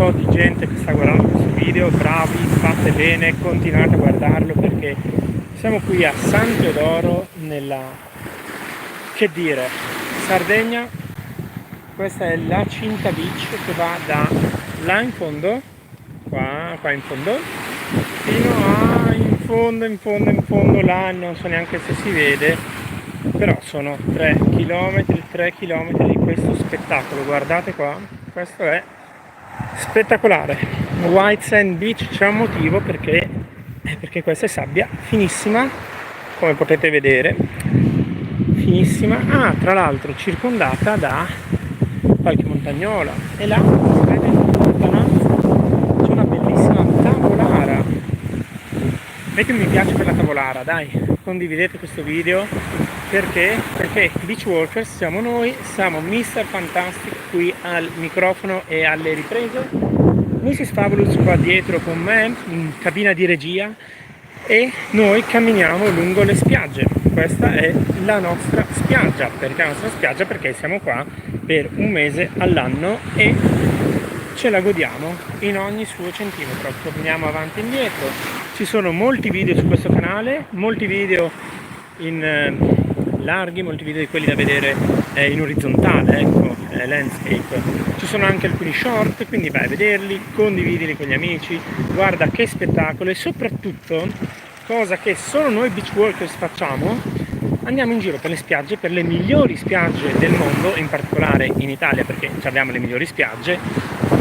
po' di gente che sta guardando questo video, bravi, fate bene, continuate a guardarlo perché siamo qui a San Teodoro nella, che dire, Sardegna. Questa è la Cinta Beach che va da là in fondo, qua in fondo, fino a in fondo là, non so neanche se si vede, però sono 3 km di questo spettacolo. Guardate qua, questo è spettacolare. White Sand Beach, c'è un motivo perché questa è sabbia finissima, come potete vedere, finissima. Tra l'altro circondata da qualche montagnola, e là vedete in lontananza c'è una bellissima tavolara. Mettete un mi piace per la tavolara, dai, condividete questo video perché Beach Walkers siamo noi, siamo Mr. Fantastic qui al microfono e alle riprese, Mrs. Fabulous qua dietro con me in cabina di regia, e noi camminiamo lungo le spiagge. Questa è la nostra spiaggia. Perché la nostra spiaggia? Perché siamo qua per un mese all'anno e ce la godiamo in ogni suo centimetro. Torniamo avanti e indietro. Ci sono molti video su questo canale, molti video in larghi, molti video di quelli da vedere in orizzontale, ecco, landscape. Ci sono anche alcuni short, quindi vai a vederli, condividili con gli amici, guarda che spettacolo. E soprattutto, cosa che solo noi beach walkers facciamo, andiamo in giro per le spiagge, per le migliori spiagge del mondo, in particolare in Italia perché abbiamo le migliori spiagge,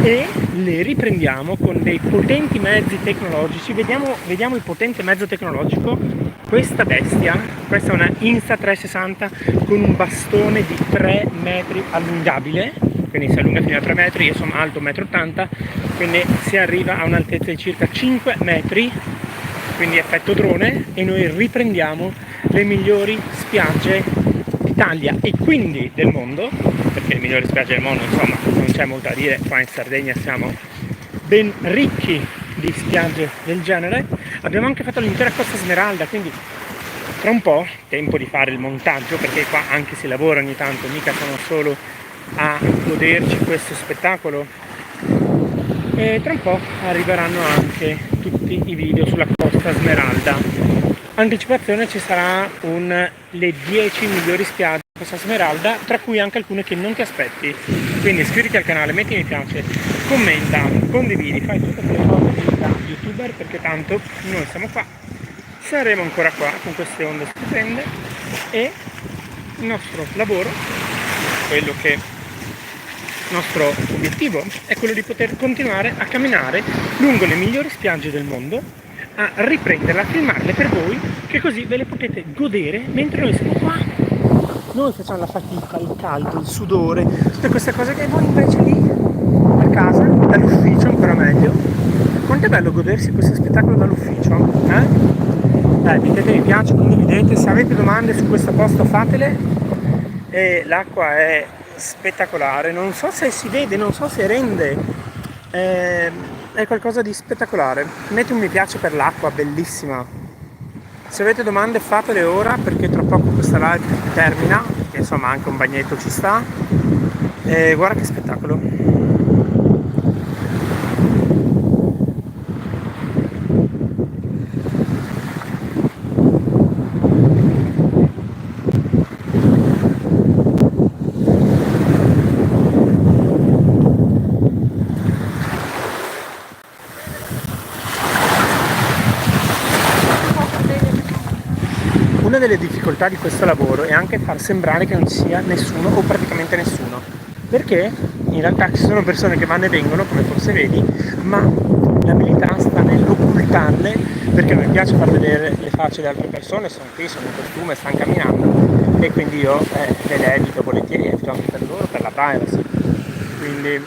e le riprendiamo con dei potenti mezzi tecnologici. Vediamo il potente mezzo tecnologico. Questa bestia, questa è una Insta360 con un bastone di 3 metri allungabile, quindi si allunga fino a 3 metri, io sono alto 1,80 m, quindi si arriva a un'altezza di circa 5 metri, quindi effetto drone, e noi riprendiamo le migliori spiagge d'Italia e quindi del mondo, perché le migliori spiagge del mondo, insomma, non c'è molto da dire, qua in Sardegna siamo ben ricchi di spiagge del genere. Abbiamo anche fatto l'intera Costa Smeralda, quindi tra un po', tempo di fare il montaggio, perché qua anche si lavora ogni tanto, mica sono solo a goderci questo spettacolo, e tra un po' arriveranno anche tutti i video sulla Costa Smeralda. Anticipazione, ci sarà le 10 migliori spiagge di Costa Smeralda, tra cui anche alcune che non ti aspetti, quindi iscriviti al canale, metti mi piace, commenta, condividi, fai tutte quelle cose da youtuber, perché tanto noi siamo qua, saremo ancora qua con queste onde stupende, e il nostro lavoro, il nostro obiettivo è quello di poter continuare a camminare lungo le migliori spiagge del mondo, a riprenderle, a filmarle per voi, che così ve le potete godere mentre noi siamo qua. Noi facciamo la fatica, il caldo, il sudore, tutte queste cose che voi invece lì a casa, dall'ufficio ancora meglio. Quanto è bello godersi questo spettacolo dall'ufficio, Dai, mettete mi piace, condividete, se avete domande su questo posto fatele. E l'acqua è spettacolare, non so se si vede, non so se rende, è qualcosa di spettacolare. Metti un mi piace per l'acqua, bellissima. Se avete domande fatele ora, perché tra poco questa live termina, che insomma anche un bagnetto ci sta, e guarda che spettacolo. Una delle difficoltà di questo lavoro è anche far sembrare che non ci sia nessuno o praticamente nessuno, perché in realtà ci sono persone che vanno e vengono, come forse vedi, ma l'abilità sta nell'occultarle, perché non mi piace far vedere le facce di altre persone, sono qui, sono in costume, stanno camminando, e quindi io le evito volentieri, evito anche per loro, per la privacy. Quindi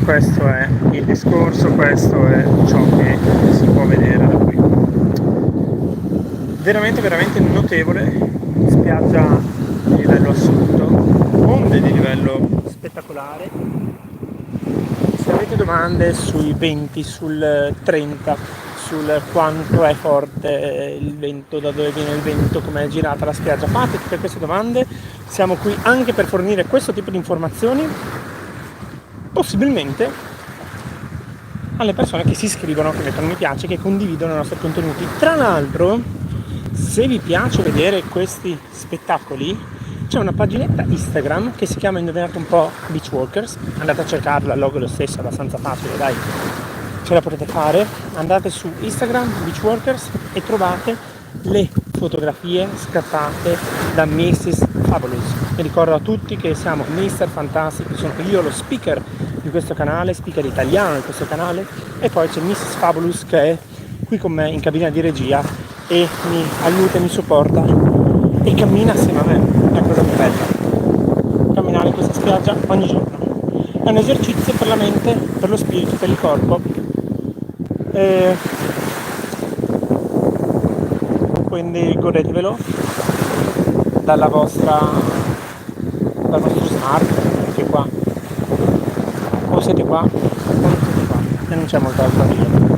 questo è il discorso, questo è ciò che si può vedere da qui. Veramente notevole, spiaggia di livello assoluto, onde di livello spettacolare. Se avete domande sui venti, sul 30, sul quanto è forte il vento, da dove viene il vento, come è girata la spiaggia, fate tutte queste domande, siamo qui anche per fornire questo tipo di informazioni. Possibilmente alle persone che si iscrivono, che mettono mi piace, che condividono i nostri contenuti. Tra l'altro, se vi piace vedere questi spettacoli, c'è una paginetta Instagram che si chiama, indovinate un po', Beachwalkers. Andate a cercarla, il logo è lo stesso, è abbastanza facile, dai, ce la potete fare. Andate su Instagram, Beachwalkers, e trovate le fotografie scattate da Mrs. Fabulous. Vi ricordo a tutti che siamo Mr. Fantastic, sono io lo speaker di questo canale, speaker italiano di questo canale, e poi c'è Mrs. Fabulous che è qui con me in cabina di regia e mi aiuta e mi supporta e cammina assieme a me. È una cosa più bella, camminare in questa spiaggia ogni giorno. È un esercizio per la mente, per lo spirito, per il corpo. Quindi godetevelo dal vostro smart, anche qua, o siete qua o non siete qua, e non c'è molto altro da dire.